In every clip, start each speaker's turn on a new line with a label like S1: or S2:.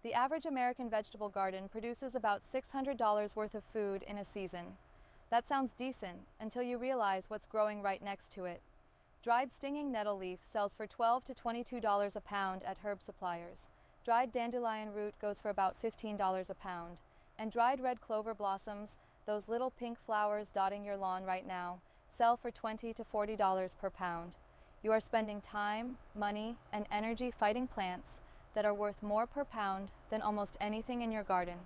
S1: The average American vegetable garden produces about $600 worth of food in a season. That sounds decent until you realize what's growing right next to it. Dried stinging nettle leaf sells for $12 to $22 a pound at herb suppliers. Dried dandelion root goes for about $15 a pound. And dried red clover blossoms, those little pink flowers dotting your lawn right now, sell for $20 to $40 per pound. You are spending time, money, and energy fighting plants that are worth more per pound than almost anything in your garden.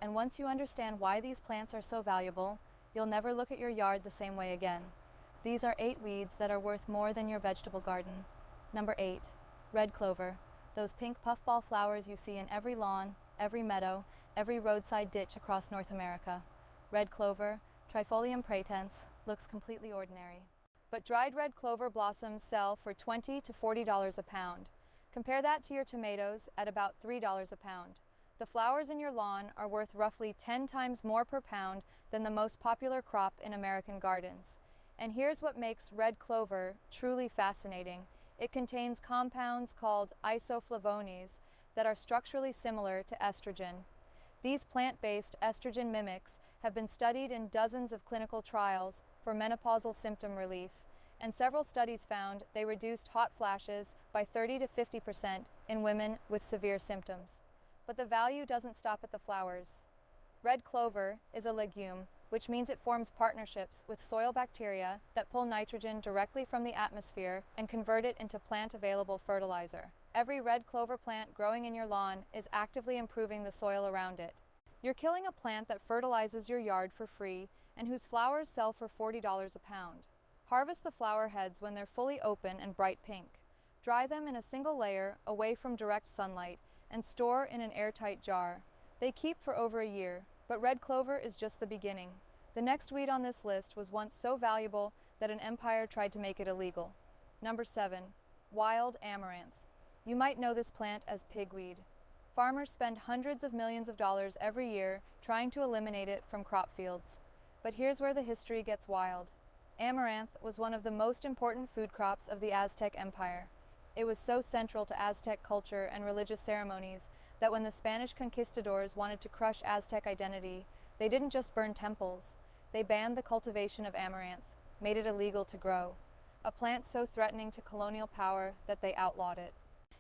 S1: And once you understand why these plants are so valuable, you'll never look at your yard the same way again. These are 8 weeds that are worth more than your vegetable garden. Number 8. Red clover. Those pink puffball flowers you see in every lawn, every meadow, every roadside ditch across North America. Red clover, Trifolium pratense, looks completely ordinary. But dried red clover blossoms sell for $20 to $40 a pound. Compare that to your tomatoes at about $3 a pound. The flowers in your lawn are worth roughly 10 times more per pound than the most popular crop in American gardens. And here's what makes red clover truly fascinating. It contains compounds called isoflavones that are structurally similar to estrogen. These plant-based estrogen mimics have been studied in dozens of clinical trials for menopausal symptom relief, and several studies found they reduced hot flashes by 30 to 50% in women with severe symptoms. But the value doesn't stop at the flowers. Red clover is a legume, which means it forms partnerships with soil bacteria that pull nitrogen directly from the atmosphere and convert it into plant-available fertilizer. Every red clover plant growing in your lawn is actively improving the soil around it. You're killing a plant that fertilizes your yard for free and whose flowers sell for $40 a pound. Harvest the flower heads when they're fully open and bright pink. Dry them in a single layer away from direct sunlight and store in an airtight jar. They keep for over a year, but red clover is just the beginning. The next weed on this list was once so valuable that an empire tried to make it illegal. Number 7. Wild amaranth. You might know this plant as pigweed. Farmers spend hundreds of millions of dollars every year trying to eliminate it from crop fields. But here's where the history gets wild. Amaranth was one of the most important food crops of the Aztec Empire. It was so central to Aztec culture and religious ceremonies that when the Spanish conquistadors wanted to crush Aztec identity, they didn't just burn temples. They banned the cultivation of amaranth, made it illegal to grow, a plant so threatening to colonial power that they outlawed it.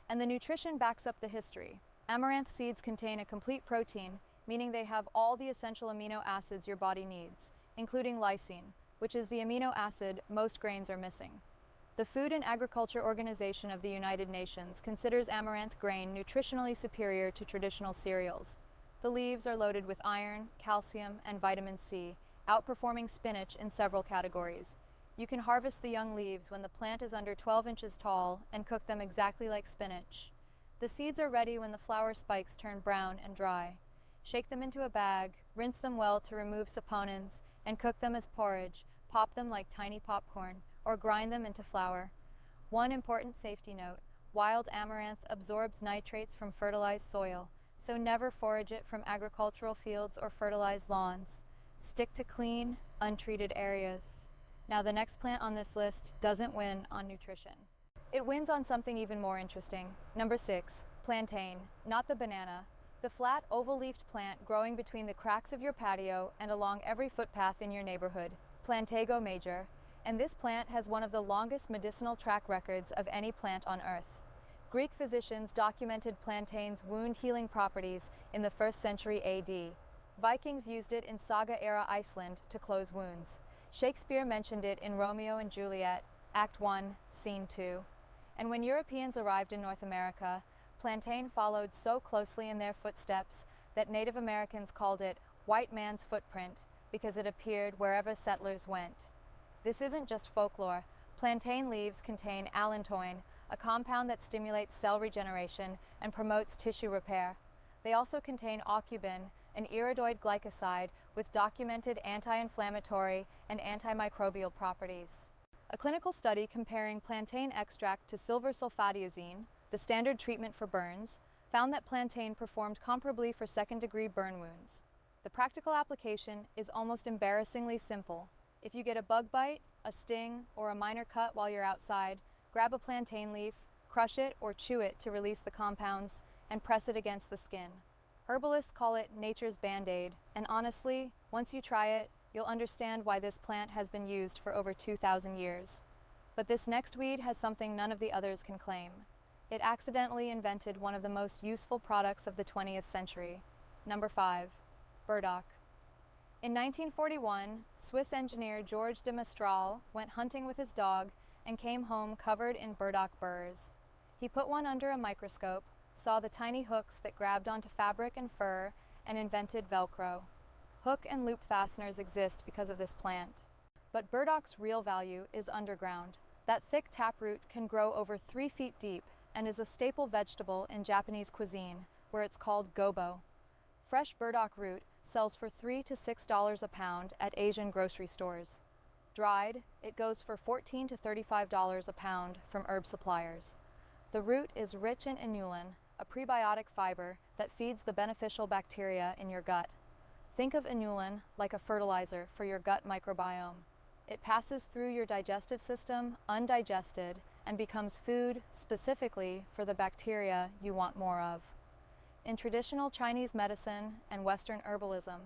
S1: And the nutrition backs up the history. Amaranth seeds contain a complete protein, meaning they have all the essential amino acids your body needs, including lysine, which is the amino acid most grains are missing. The Food and Agriculture Organization of the United Nations considers amaranth grain nutritionally superior to traditional cereals. The leaves are loaded with iron, calcium, and vitamin C, outperforming spinach in several categories. You can harvest the young leaves when the plant is under 12 inches tall and cook them exactly like spinach. The seeds are ready when the flower spikes turn brown and dry. Shake them into a bag, rinse them well to remove saponins, and cook them as porridge. Pop them like tiny popcorn, or grind them into flour. One important safety note: wild amaranth absorbs nitrates from fertilized soil, so never forage it from agricultural fields or fertilized lawns. Stick to clean, untreated areas. Now the next plant on this list doesn't win on nutrition. It wins on something even more interesting. Number 6, plantain, not the banana. The flat, oval-leafed plant growing between the cracks of your patio and along every footpath in your neighborhood. Plantago major. And this plant has one of the longest medicinal track records of any plant on Earth. Greek physicians documented plantain's wound-healing properties in the 1st century AD. Vikings used it in saga-era Iceland to close wounds. Shakespeare mentioned it in Romeo and Juliet, Act 1, Scene 2. And when Europeans arrived in North America, plantain followed so closely in their footsteps that Native Americans called it white man's footprint because it appeared wherever settlers went. This isn't just folklore. Plantain leaves contain allantoin, a compound that stimulates cell regeneration and promotes tissue repair. They also contain aucubin, an iridoid glycoside with documented anti-inflammatory and antimicrobial properties. A clinical study comparing plantain extract to silver sulfadiazine, the standard treatment for burns, found that plantain performed comparably for second-degree burn wounds. The practical application is almost embarrassingly simple. If you get a bug bite, a sting, or a minor cut while you're outside, grab a plantain leaf, crush it or chew it to release the compounds, and press it against the skin. Herbalists call it nature's Band-Aid, and honestly, once you try it, you'll understand why this plant has been used for over 2,000 years. But this next weed has something none of the others can claim. It accidentally invented one of the most useful products of the 20th century. Number 5. Burdock. In 1941, Swiss engineer Georges de Mestral went hunting with his dog and came home covered in burdock burrs. He put one under a microscope, saw the tiny hooks that grabbed onto fabric and fur, and invented Velcro. Hook and loop fasteners exist because of this plant. But burdock's real value is underground. That thick taproot can grow over 3 feet deep and is a staple vegetable in Japanese cuisine, where it's called gobo. Fresh burdock root sells for $3 to $6 a pound at Asian grocery stores. Dried, it goes for $14 to $35 a pound from herb suppliers. The root is rich in inulin, a prebiotic fiber that feeds the beneficial bacteria in your gut. Think of inulin like a fertilizer for your gut microbiome. It passes through your digestive system undigested and becomes food specifically for the bacteria you want more of. In traditional Chinese medicine and Western herbalism,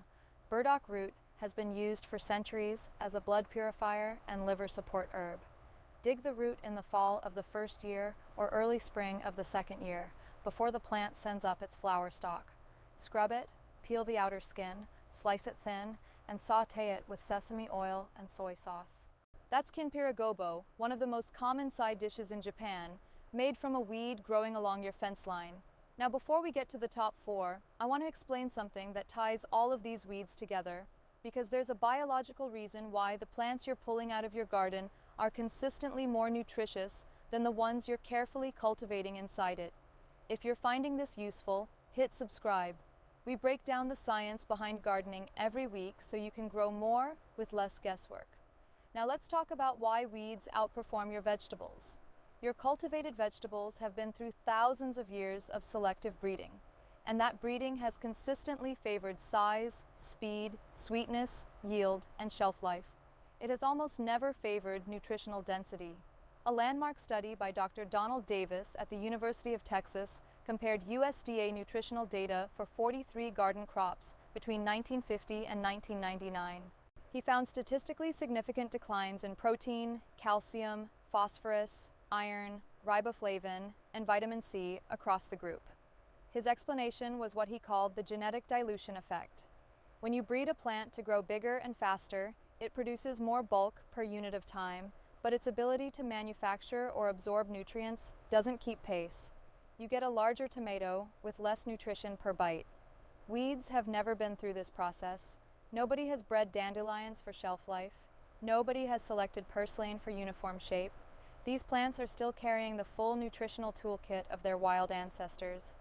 S1: burdock root has been used for centuries as a blood purifier and liver support herb. Dig the root in the fall of the first year or early spring of the second year, before the plant sends up its flower stalk. Scrub it, peel the outer skin, slice it thin, and saute it with sesame oil and soy sauce. That's kinpira gobo, one of the most common side dishes in Japan, made from a weed growing along your fence line. Now before we get to the top 4, I want to explain something that ties all of these weeds together, because there's a biological reason why the plants you're pulling out of your garden are consistently more nutritious than the ones you're carefully cultivating inside it. If you're finding this useful, hit subscribe. We break down the science behind gardening every week so you can grow more with less guesswork. Now let's talk about why weeds outperform your vegetables. Your cultivated vegetables have been through thousands of years of selective breeding, and that breeding has consistently favored size, speed, sweetness, yield, and shelf life. It has almost never favored nutritional density. A landmark study by Dr. Donald Davis at the University of Texas compared USDA nutritional data for 43 garden crops between 1950 and 1999. He found statistically significant declines in protein, calcium, phosphorus, iron, riboflavin, and vitamin C across the group. His explanation was what he called the genetic dilution effect. When you breed a plant to grow bigger and faster, it produces more bulk per unit of time, but its ability to manufacture or absorb nutrients doesn't keep pace. You get a larger tomato with less nutrition per bite. Weeds have never been through this process. Nobody has bred dandelions for shelf life. Nobody has selected purslane for uniform shape. These plants are still carrying the full nutritional toolkit of their wild ancestors.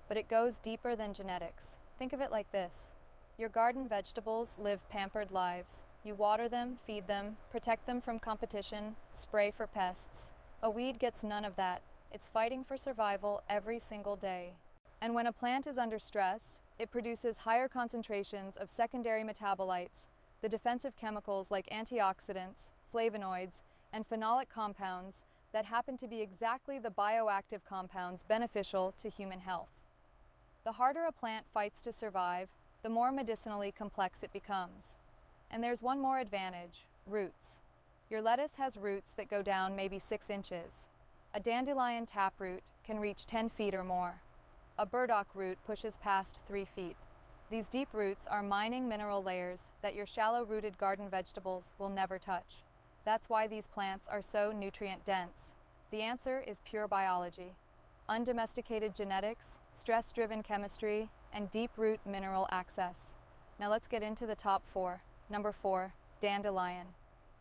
S1: But it goes deeper than genetics. Think of it like this. Your garden vegetables live pampered lives. You water them, feed them, protect them from competition, spray for pests. A weed gets none of that. It's fighting for survival every single day. And when a plant is under stress, it produces higher concentrations of secondary metabolites, the defensive chemicals like antioxidants, flavonoids, and phenolic compounds that happen to be exactly the bioactive compounds beneficial to human health. The harder a plant fights to survive, the more medicinally complex it becomes. And there's one more advantage: roots. Your lettuce has roots that go down maybe 6 inches. A dandelion taproot can reach 10 feet or more. A burdock root pushes past 3 feet. These deep roots are mining mineral layers that your shallow-rooted garden vegetables will never touch. That's why these plants are so nutrient-dense. The answer is pure biology. Undomesticated genetics, stress-driven chemistry, and deep-root mineral access. Now let's get into the top 4. Number 4, dandelion.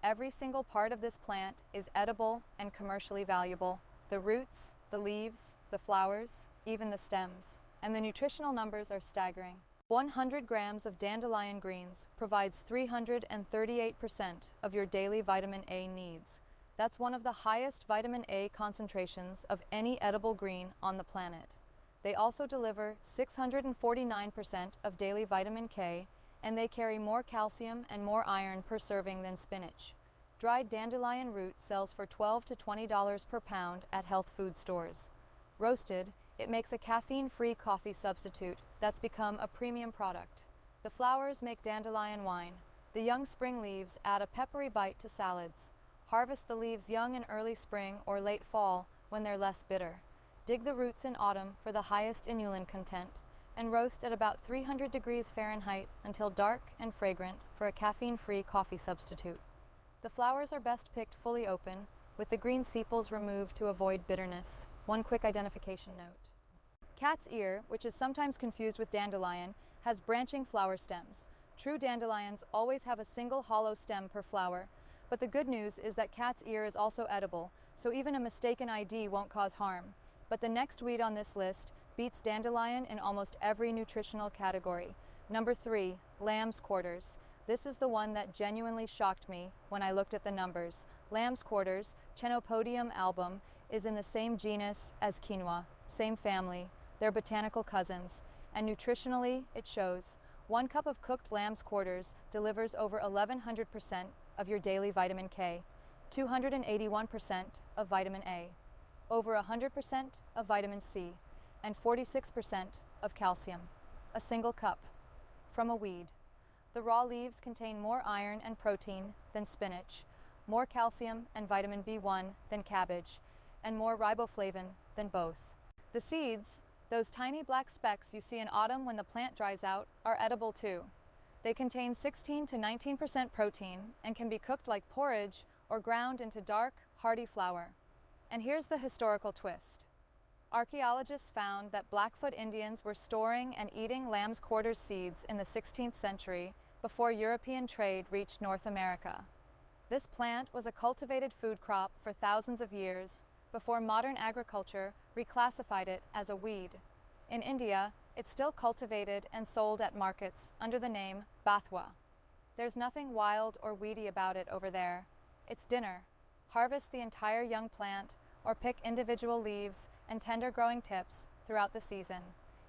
S1: Every single part of this plant is edible and commercially valuable. The roots, the leaves, the flowers, even the stems. And the nutritional numbers are staggering. 100 grams of dandelion greens provides 338% of your daily vitamin A needs. That's one of the highest vitamin A concentrations of any edible green on the planet. They also deliver 649% of daily vitamin K, and they carry more calcium and more iron per serving than spinach. Dried dandelion root sells for $12 to $20 per pound at health food stores. Roasted, It makes a caffeine-free coffee substitute that's become a premium product. The flowers make dandelion wine. The young spring leaves add a peppery bite to salads. Harvest the leaves young in early spring or late fall when they're less bitter. Dig the roots in autumn for the highest inulin content, and roast at about 300 degrees Fahrenheit until dark and fragrant for a caffeine-free coffee substitute. The flowers are best picked fully open, with the green sepals removed to avoid bitterness. One quick identification note. Cat's ear, which is sometimes confused with dandelion, has branching flower stems. True dandelions always have a single hollow stem per flower, but the good news is that cat's ear is also edible, so even a mistaken ID won't cause harm. But the next weed on this list beats dandelion in almost every nutritional category. Number 3, lamb's quarters. This is the one that genuinely shocked me when I looked at the numbers. Lamb's quarters, Chenopodium album, is in the same genus as quinoa, same family. They're botanical cousins, and nutritionally it shows. 1 cup of cooked lamb's quarters delivers over 1100% of your daily vitamin K, 281% of vitamin A, over 100% of vitamin C, and 46% of calcium. A single cup from a weed. The raw leaves contain more iron and protein than spinach, more calcium and vitamin B1 than cabbage, and more riboflavin than both. The seeds, those tiny black specks you see in autumn when the plant dries out, are edible too. They contain 16 to 19% protein and can be cooked like porridge or ground into dark, hearty flour. And here's the historical twist. Archaeologists found that Blackfoot Indians were storing and eating lamb's quarters seeds in the 16th century before European trade reached North America. This plant was a cultivated food crop for thousands of years before modern agriculture reclassified it as a weed. In India, it's still cultivated and sold at markets under the name bathwa. There's nothing wild or weedy about it over there. It's dinner. Harvest the entire young plant or pick individual leaves and tender growing tips throughout the season.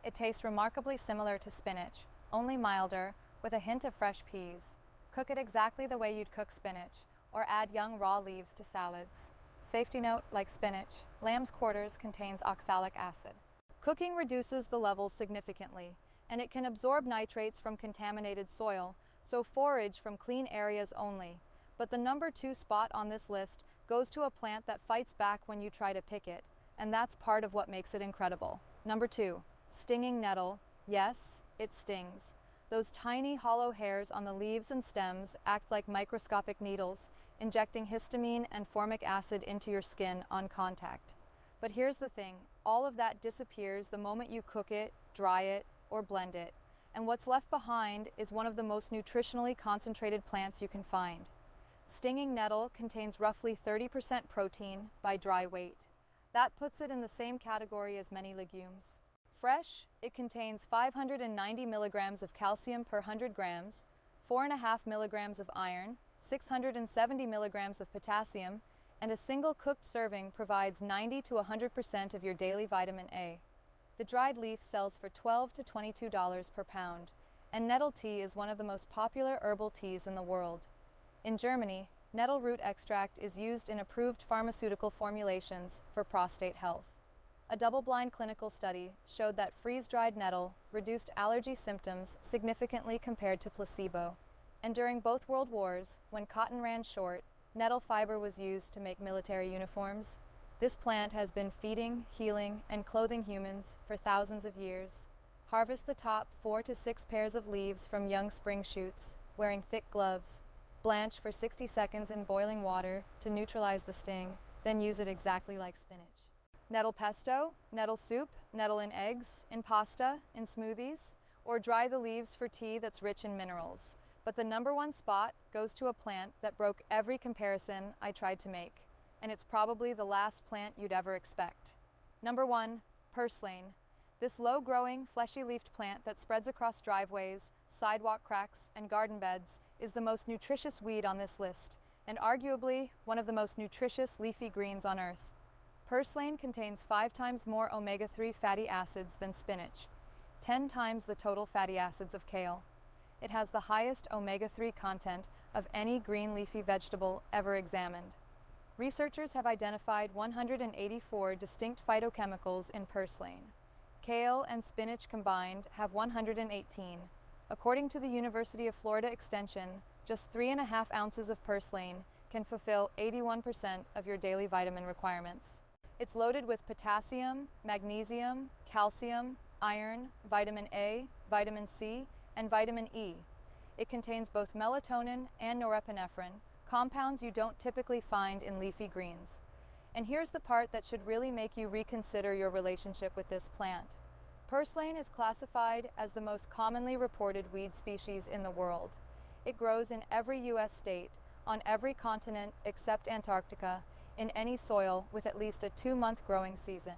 S1: It tastes remarkably similar to spinach, only milder, with a hint of fresh peas. Cook it exactly the way you'd cook spinach, or add young raw leaves to salads. Safety note, like spinach, lamb's quarters contains oxalic acid. Cooking reduces the levels significantly, and it can absorb nitrates from contaminated soil, so forage from clean areas only. But the number 2 spot on this list goes to a plant that fights back when you try to pick it, and that's part of what makes it incredible. Number 2, stinging nettle. Yes, it stings. Those tiny hollow hairs on the leaves and stems act like microscopic needles, injecting histamine and formic acid into your skin on contact. But here's the thing, all of that disappears the moment you cook it, dry it, or blend it, and what's left behind is one of the most nutritionally concentrated plants you can find. Stinging nettle contains roughly 30% protein by dry weight. That puts it in the same category as many legumes. Fresh, it contains 590 milligrams of calcium per 100 grams, 4.5 milligrams of iron, 670 milligrams of potassium, and a single cooked serving provides 90 to 100% of your daily vitamin A. The dried leaf sells for $12 to $22 per pound, and nettle tea is one of the most popular herbal teas in the world. In Germany, nettle root extract is used in approved pharmaceutical formulations for prostate health. A double-blind clinical study showed that freeze-dried nettle reduced allergy symptoms significantly compared to placebo. And during both World Wars, when cotton ran short, nettle fiber was used to make military uniforms. This plant has been feeding, healing, and clothing humans for thousands of years. Harvest the top 4 to 6 pairs of leaves from young spring shoots, wearing thick gloves. Blanch for 60 seconds in boiling water to neutralize the sting, then use it exactly like spinach. Nettle pesto, nettle soup, nettle in eggs, in pasta, in smoothies, or dry the leaves for tea that's rich in minerals. But the number 1 spot goes to a plant that broke every comparison I tried to make, and it's probably the last plant you'd ever expect. Number 1, purslane. This low-growing, fleshy-leafed plant that spreads across driveways, sidewalk cracks, and garden beds is the most nutritious weed on this list, and arguably one of the most nutritious leafy greens on earth. Purslane contains 5 times more omega-3 fatty acids than spinach, 10 times the total fatty acids of kale. It has the highest omega-3 content of any green leafy vegetable ever examined. Researchers have identified 184 distinct phytochemicals in purslane. Kale and spinach combined have 118. According to the University of Florida Extension, just 3.5 ounces of purslane can fulfill 81% of your daily vitamin requirements. It's loaded with potassium, magnesium, calcium, iron, vitamin A, vitamin C, and vitamin E. It contains both melatonin and norepinephrine, compounds you don't typically find in leafy greens. And here's the part that should really make you reconsider your relationship with this plant. Purslane is classified as the most commonly reported weed species in the world. It grows in every U.S. state, on every continent except Antarctica, in any soil with at least a 2-month growing season.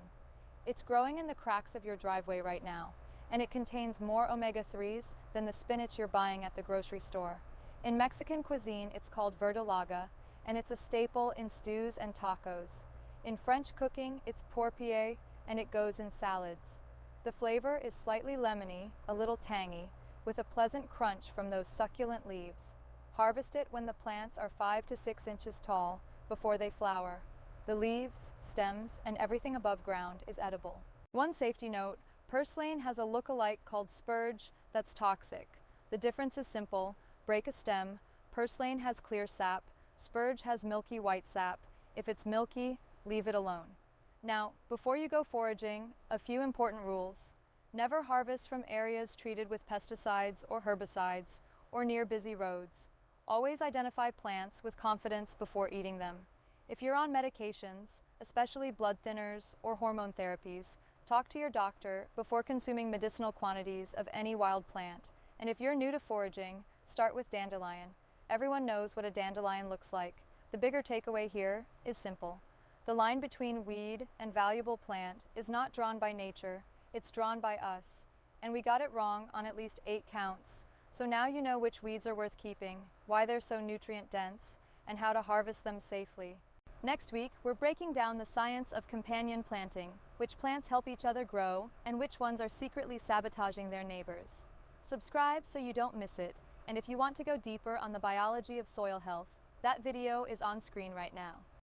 S1: It's growing in the cracks of your driveway right now, and it contains more omega-3s than the spinach you're buying at the grocery store. In Mexican cuisine, it's called verdolaga, and it's a staple in stews and tacos. In French cooking, it's pourpier, and it goes in salads. The flavor is slightly lemony, a little tangy, with a pleasant crunch from those succulent leaves. Harvest it when the plants are 5 to 6 inches tall, before they flower. The leaves, stems, and everything above ground is edible. One safety note, purslane has a look-alike called spurge that's toxic. The difference is simple: break a stem, purslane has clear sap, spurge has milky white sap. If it's milky, leave it alone. Now, before you go foraging, a few important rules. Never harvest from areas treated with pesticides or herbicides, or near busy roads. Always identify plants with confidence before eating them. If you're on medications, especially blood thinners or hormone therapies, talk to your doctor before consuming medicinal quantities of any wild plant. And if you're new to foraging, start with dandelion. Everyone knows what a dandelion looks like. The bigger takeaway here is simple. The line between weed and valuable plant is not drawn by nature, it's drawn by us. And we got it wrong on at least 8 counts. So now you know which weeds are worth keeping, why they're so nutrient dense, and how to harvest them safely. Next week, we're breaking down the science of companion planting, which plants help each other grow, and which ones are secretly sabotaging their neighbors. Subscribe so you don't miss it, and if you want to go deeper on the biology of soil health, that video is on screen right now.